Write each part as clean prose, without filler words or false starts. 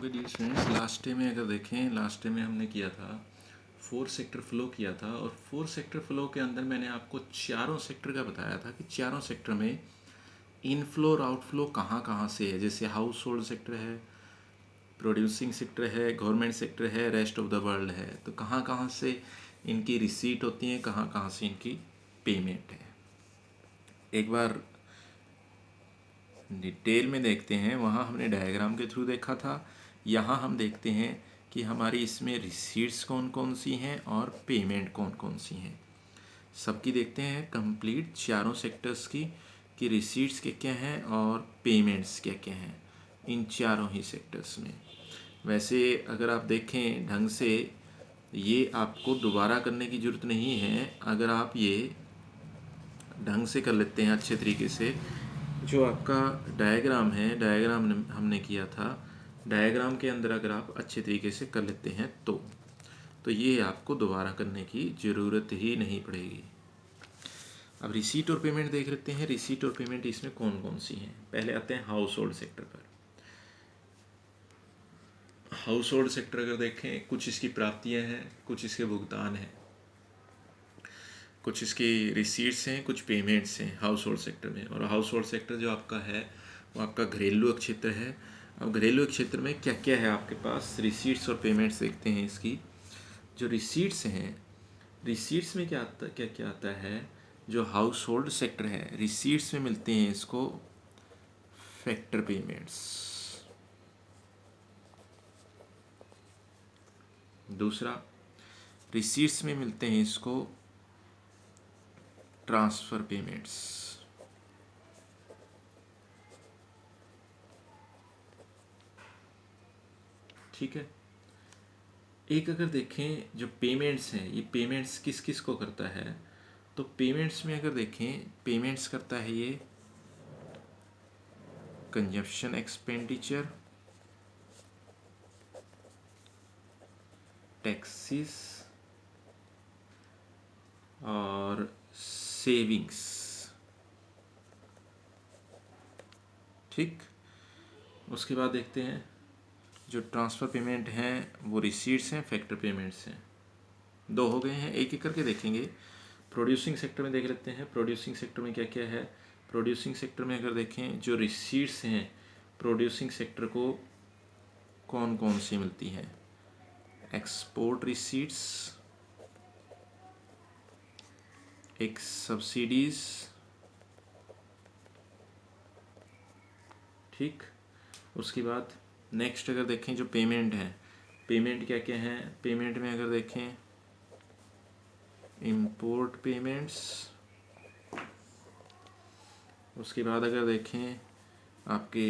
Okay dear friends, last day में अगर देखें, लास्ट डे में हमने किया था 4 सेक्टर फ्लो किया था। और 4 सेक्टर फ्लो के अंदर मैंने आपको चारों सेक्टर का बताया था कि चारों सेक्टर में इनफ्लो और आउटफ्लो कहाँ कहाँ से है। जैसे हाउस होल्ड सेक्टर है, प्रोड्यूसिंग सेक्टर है, गवर्नमेंट सेक्टर है, रेस्ट ऑफ द वर्ल्ड है। तो कहाँ कहाँ से इनकी रिसीट होती है, कहाँ कहाँ से इनकी पेमेंट है, एक बार डिटेल में देखते हैं। वहाँ हमने डायग्राम के थ्रू देखा था। यहाँ हम देखते हैं कि हमारी इसमें रिसीट्स कौन कौन सी हैं और पेमेंट कौन कौन सी हैं। सबकी देखते हैं कंप्लीट चारों सेक्टर्स की कि रिसीट्स क्या क्या हैं और पेमेंट्स क्या क्या हैं इन चारों ही सेक्टर्स में। वैसे अगर आप देखें ढंग से, ये आपको दोबारा करने की ज़रूरत नहीं है। अगर आप ये ढंग से कर लेते हैं अच्छे तरीके से, जो आपका डायग्राम है, डायग्राम हमने किया था, डायग्राम के अंदर अगर आप अच्छे तरीके से कर लेते हैं तो ये आपको दोबारा करने की ज़रूरत ही नहीं पड़ेगी। अब रिसीट और पेमेंट देख लेते हैं। रिसीट और पेमेंट इसमें कौन कौन सी हैं। पहले आते हैं हाउस होल्ड सेक्टर पर। हाउस होल्ड सेक्टर अगर देखें, कुछ इसकी प्राप्तियां हैं, कुछ इसके भुगतान हैं, कुछ इसकी रिसीट्स हैं, कुछ पेमेंट्स हैं हाउस होल्ड सेक्टर में। और हाउस होल्ड सेक्टर जो आपका है वो आपका घरेलू क्षेत्र है। अब घरेलू क्षेत्र में क्या क्या है आपके पास, रिसीट्स और पेमेंट्स देखते हैं इसकी। जो रिसीट्स हैं, रिसीट्स में क्या क्या आता है। जो हाउस होल्ड सेक्टर है, रिसीट्स में मिलते हैं इसको फैक्टर पेमेंट्स। दूसरा, रिसीट्स में मिलते हैं इसको ट्रांसफ़र पेमेंट्स। ठीक है। एक अगर देखें जो पेमेंट्स हैं, ये पेमेंट्स किस किस को करता है, तो पेमेंट्स में अगर देखें, पेमेंट्स करता है ये कंजप्शन एक्सपेंडिचर, टैक्सेस और सेविंग्स। ठीक। उसके बाद देखते हैं जो ट्रांसफ़र पेमेंट हैं वो रिसीट्स हैं, फैक्टर पेमेंट्स हैं। दो हो गए हैं, एक एक करके देखेंगे। प्रोड्यूसिंग सेक्टर में देख लेते हैं। प्रोड्यूसिंग सेक्टर में क्या क्या है। प्रोड्यूसिंग सेक्टर में अगर देखें, जो रिसीट्स हैं प्रोड्यूसिंग सेक्टर को कौन कौन सी मिलती हैं। एक्सपोर्ट रिसीट्स, एक सब्सिडीज़, ठीक। उसके बाद नेक्स्ट अगर देखें जो पेमेंट है, पेमेंट क्या क्या है। पेमेंट में अगर देखें, इंपोर्ट पेमेंट्स। उसके बाद अगर देखें आपके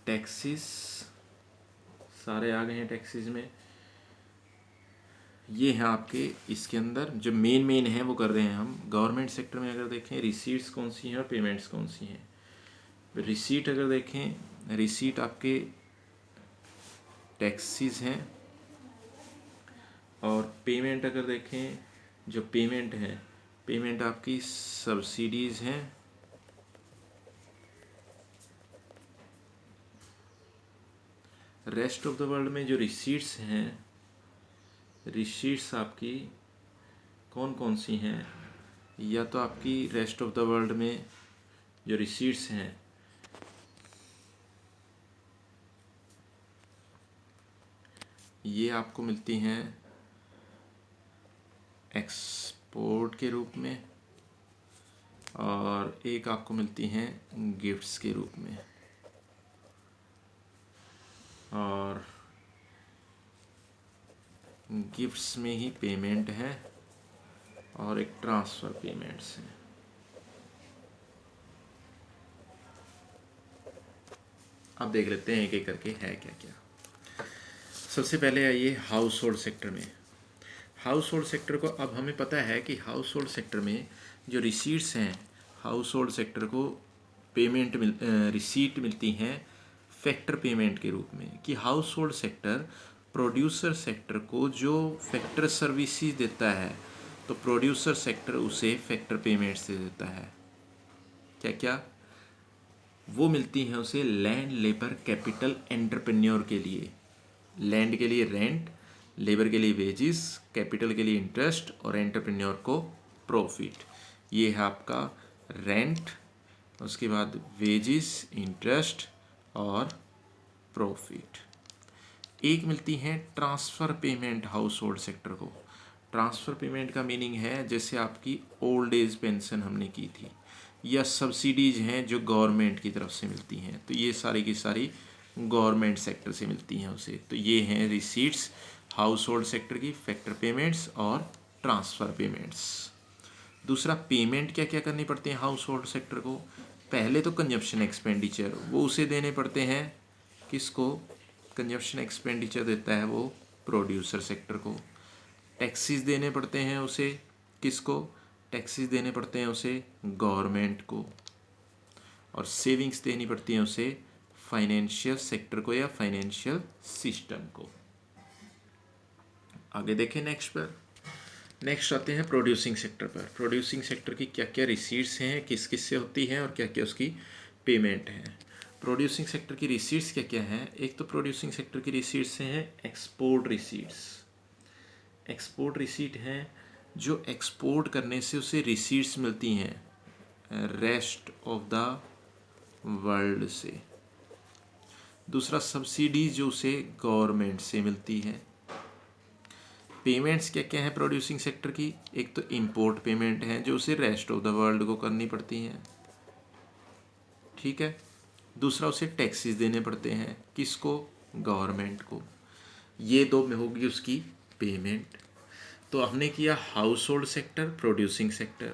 टैक्सेस, सारे आ गए हैं टैक्सेस में। ये हैं आपके इसके अंदर जो मेन है वो कर रहे हैं हम। गवर्नमेंट सेक्टर में अगर देखें, रिसीट्स कौन सी हैं और पेमेंट्स कौन सी हैं। रिसीट अगर देखें, रिसीट आपके टैक्सेस हैं। और पेमेंट अगर देखें, जो पेमेंट है, पेमेंट आपकी सब्सिडीज़ हैं। रेस्ट ऑफ द वर्ल्ड में जो रिसीट्स हैं, रिसीट्स आपकी कौन कौन सी हैं। या तो आपकी रेस्ट ऑफ द वर्ल्ड में जो रिसीट्स हैं, ये आपको मिलती हैं एक्सपोर्ट के रूप में, और एक आपको मिलती हैं गिफ्ट्स के रूप में, और गिफ्ट्स में ही पेमेंट है और एक ट्रांसफ़र पेमेंट्स हैं। अब देख लेते हैं एक एक करके है क्या क्या। सबसे पहले आइए हाउस होल्ड सेक्टर में। हाउस होल्ड सेक्टर को अब हमें पता है कि हाउस होल्ड सेक्टर में जो रिसीट्स हैं, हाउस होल्ड सेक्टर को रिसीट मिलती हैं फैक्टर पेमेंट के रूप में। कि house hold sector producer sector को जो फैक्टर सर्विसेज देता है, तो प्रोड्यूसर सेक्टर उसे फैक्टर पेमेंट्स दे देता है। क्या क्या वो मिलती हैं उसे, लैंड, लेबर, कैपिटल, एंटरप्रेन्योर के लिए। लैंड के लिए रेंट, लेबर के लिए वेजिस, कैपिटल के लिए इंटरेस्ट और एंटरप्रेन्योर को प्रॉफिट। ये है आपका रेंट, उसके बाद वेजिस, इंटरेस्ट और प्रॉफिट। एक मिलती है transfer payment house hold sector को। ट्रांसफ़र पेमेंट का मीनिंग है जैसे आपकी ओल्ड एज पेंशन हमने की थी, या सब्सिडीज़ हैं जो गवर्नमेंट की तरफ से मिलती हैं, तो ये सारी की सारी गवर्नमेंट सेक्टर से मिलती हैं उसे। तो ये हैं रिसीट्स हाउस होल्ड सेक्टर की, फैक्टर पेमेंट्स और ट्रांसफ़र पेमेंट्स। दूसरा, पेमेंट क्या क्या करनी पड़ती है हाउस होल्ड सेक्टर को। पहले तो कंजप्शन एक्सपेंडिचर, वो उसे देने पड़ते हैं, किसको? कंजप्शन एक्सपेंडिचर देता है वो प्रोड्यूसर सेक्टर को। टैक्सेस देने पड़ते हैं उसे, किसको? टैक्सेस देने पड़ते हैं उसे गवर्नमेंट को। और सेविंग्स देनी पड़ती हैं उसे फाइनेंशियल सेक्टर को या फाइनेंशियल सिस्टम को। आगे देखें नेक्स्ट पर। नेक्स्ट आते हैं प्रोड्यूसिंग सेक्टर पर। प्रोड्यूसिंग सेक्टर की क्या क्या रिसीट्स हैं, किस किस से होती हैं और क्या क्या उसकी पेमेंट है। प्रोड्यूसिंग सेक्टर की रिसीट्स क्या क्या हैं? एक तो प्रोड्यूसिंग सेक्टर की रिसीट्स हैं एक्सपोर्ट रिसीट्स। एक्सपोर्ट रिसीट हैं जो एक्सपोर्ट करने से उसे रिसीट्स मिलती हैं रेस्ट ऑफ द वर्ल्ड से। दूसरा, सब्सिडीज जो उसे गवर्नमेंट से मिलती है। पेमेंट्स क्या क्या है प्रोड्यूसिंग सेक्टर की? एक तो इंपोर्ट पेमेंट है जो उसे रेस्ट ऑफ द वर्ल्ड को करनी पड़ती हैं, ठीक है। दूसरा, उसे टैक्सेस देने पड़ते हैं, किसको? गवर्नमेंट को। ये दो में होगी उसकी पेमेंट। तो हमने किया house hold sector, producing sector.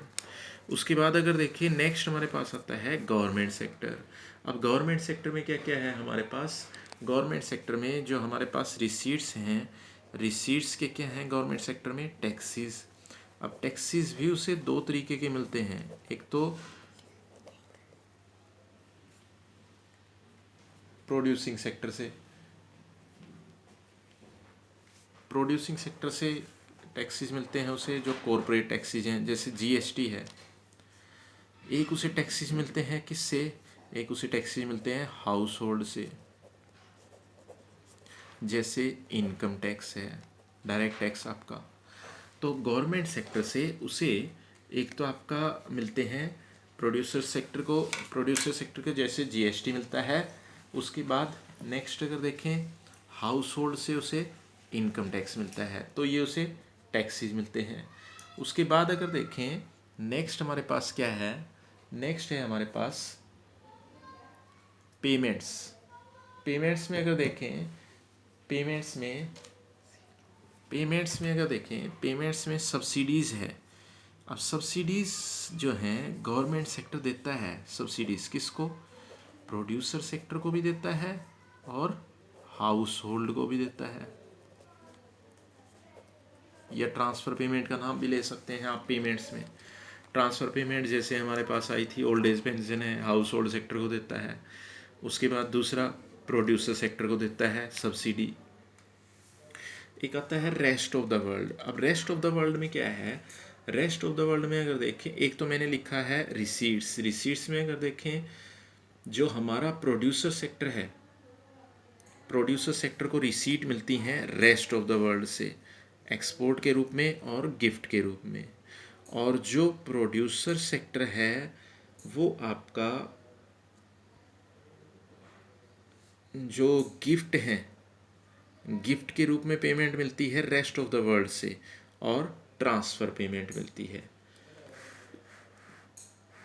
उसके बाद अगर देखिए नेक्स्ट हमारे पास आता है गवर्नमेंट सेक्टर। अब गवर्नमेंट सेक्टर में क्या क्या है हमारे पास? गवर्नमेंट सेक्टर में जो हमारे पास रिसीट्स हैं, रिसीट्स के क्या हैं गवर्नमेंट सेक्टर में? टैक्सेस। अब टैक्सेस भी उसे दो तरीके के मिलते हैं, एक तो प्रोड्यूसिंग सेक्टर से, प्रोड्यूसिंग सेक्टर से टैक्सेस मिलते हैं उसे जो कॉरपोरेट टैक्सेस हैं, जैसे जीएसटी है। एक उसे टैक्सेस मिलते हैं किससे? एक उसे टैक्सेस मिलते हैं हाउस होल्ड से, जैसे इनकम टैक्स है, डायरेक्ट टैक्स आपका। तो गवर्नमेंट सेक्टर से उसे एक तो आपका मिलते हैं प्रोड्यूसर सेक्टर को, प्रोड्यूसर सेक्टर के जैसे जीएसटी मिलता है। उसके बाद नेक्स्ट अगर देखें हाउस होल्ड से उसे इनकम टैक्स मिलता है, तो ये उसे टैक्सेस मिलते हैं। उसके बाद अगर देखें नेक्स्ट हमारे पास क्या है? नेक्स्ट है हमारे पास पेमेंट्स। पेमेंट्स में अगर देखें, पेमेंट्स में अगर देखें, पेमेंट्स में सब्सिडीज़ है। अब सब्सिडीज़ जो हैं गवर्नमेंट सेक्टर देता है सब्सिडीज़, किसको? प्रोड्यूसर सेक्टर को भी देता है और हाउस होल्ड को भी देता है। या ट्रांसफ़र पेमेंट का नाम भी ले सकते हैं आप पेमेंट्स में। ट्रांसफ़र पेमेंट जैसे हमारे पास आई थी ओल्ड एज पेंशन है, हाउस होल्ड सेक्टर को देता है। उसके बाद दूसरा प्रोड्यूसर सेक्टर को देता है सब्सिडी। एक आता है रेस्ट ऑफ द वर्ल्ड। अब रेस्ट ऑफ द वर्ल्ड में क्या है? रेस्ट ऑफ द वर्ल्ड में अगर देखें, एक तो मैंने लिखा है रिसीट्स। रिसीट्स में अगर देखें जो हमारा प्रोड्यूसर सेक्टर है, प्रोड्यूसर सेक्टर को रिसीट मिलती हैं रेस्ट ऑफ द वर्ल्ड से, एक्सपोर्ट के रूप में और गिफ्ट के रूप में। और जो प्रोड्यूसर सेक्टर है वो आपका जो गिफ्ट है, गिफ्ट के रूप में पेमेंट मिलती है रेस्ट ऑफ द वर्ल्ड से, और ट्रांसफ़र पेमेंट मिलती है।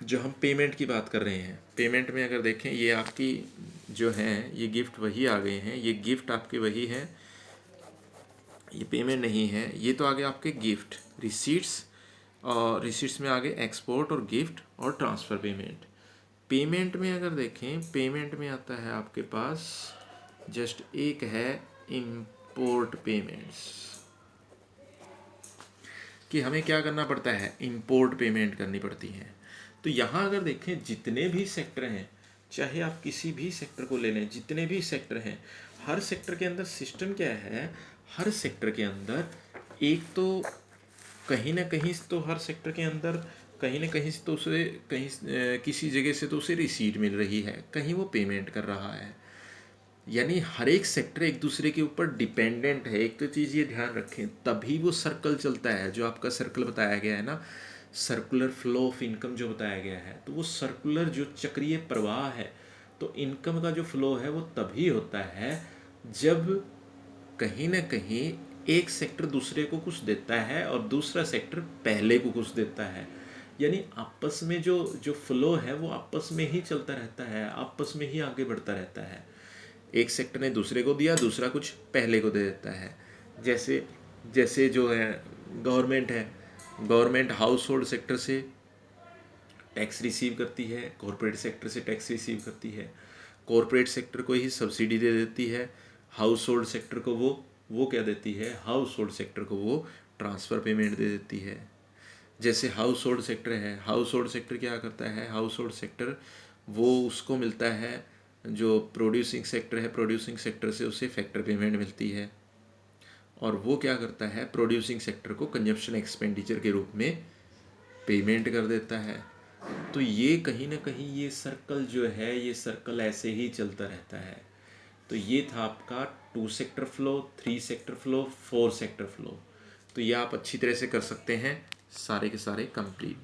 जो हम पेमेंट की बात कर रहे हैं, पेमेंट में अगर देखें ये आपकी जो हैं ये गिफ्ट वही आ गए हैं, ये गिफ्ट आपके वही हैं, ये पेमेंट नहीं है। ये तो आगे आपके गिफ्ट रिसीट्स, और रिसीट्स में आगे एक्सपोर्ट और गिफ्ट और ट्रांसफ़र पेमेंट। पेमेंट में अगर देखें, पेमेंट में आता है आपके पास जस्ट एक है इंपोर्ट पेमेंट्स, कि हमें क्या करना पड़ता है? इंपोर्ट पेमेंट करनी पड़ती है। तो यहाँ अगर देखें जितने भी सेक्टर हैं, चाहे आप किसी भी सेक्टर को ले लें, जितने भी सेक्टर हैं, हर सेक्टर के अंदर सिस्टम क्या है? हर सेक्टर के अंदर एक तो कहीं ना कहीं तो हर सेक्टर के अंदर कहीं ना कहीं से तो उसे कहीं किसी जगह से तो उसे रिसीट मिल रही है, कहीं वो पेमेंट कर रहा है। यानी हर एक सेक्टर एक दूसरे के ऊपर डिपेंडेंट है। एक तो चीज़ ये ध्यान रखें, तभी वो सर्कल चलता है। जो आपका सर्कल बताया गया है ना, सर्कुलर फ्लो ऑफ इनकम जो बताया गया है, तो वो सर्कुलर जो चक्रीय प्रवाह है, तो इनकम का जो फ्लो है वो तभी होता है जब कहीं ना कहीं एक सेक्टर दूसरे को कुछ देता है और दूसरा सेक्टर पहले को कुछ देता है। यानी आपस में जो जो फ्लो है वो आपस में ही चलता रहता है, आपस में ही आगे बढ़ता रहता है। एक सेक्टर ने दूसरे को दिया, दूसरा कुछ पहले को दे देता है। जैसे जैसे जो है गवर्नमेंट है, गवर्नमेंट हाउस होल्ड सेक्टर से टैक्स रिसीव करती है, कॉरपोरेट सेक्टर से टैक्स रिसीव करती है। कॉरपोरेट सेक्टर को ही सब्सिडी दे देती है, हाउस होल्ड सेक्टर को वो क्या देती है, हाउस होल्ड सेक्टर को वो ट्रांसफ़र पेमेंट दे देती है। जैसे हाउस होल्ड सेक्टर है, हाउस होल्ड सेक्टर क्या करता है, हाउस होल्ड सेक्टर वो उसको मिलता है, जो प्रोड्यूसिंग सेक्टर है, प्रोड्यूसिंग सेक्टर से उसे फैक्टर पेमेंट मिलती है, और वो क्या करता है, प्रोड्यूसिंग सेक्टर को कंजप्शन एक्सपेंडिचर के रूप में पेमेंट कर देता है। तो ये कहीं ना कहीं ये सर्कल जो है, ये सर्कल ऐसे ही चलता रहता है। तो ये था आपका 2 sector flow, 3 sector flow, 4 sector flow. तो ये आप अच्छी तरह से कर सकते हैं, सारे के सारे कंप्लीट।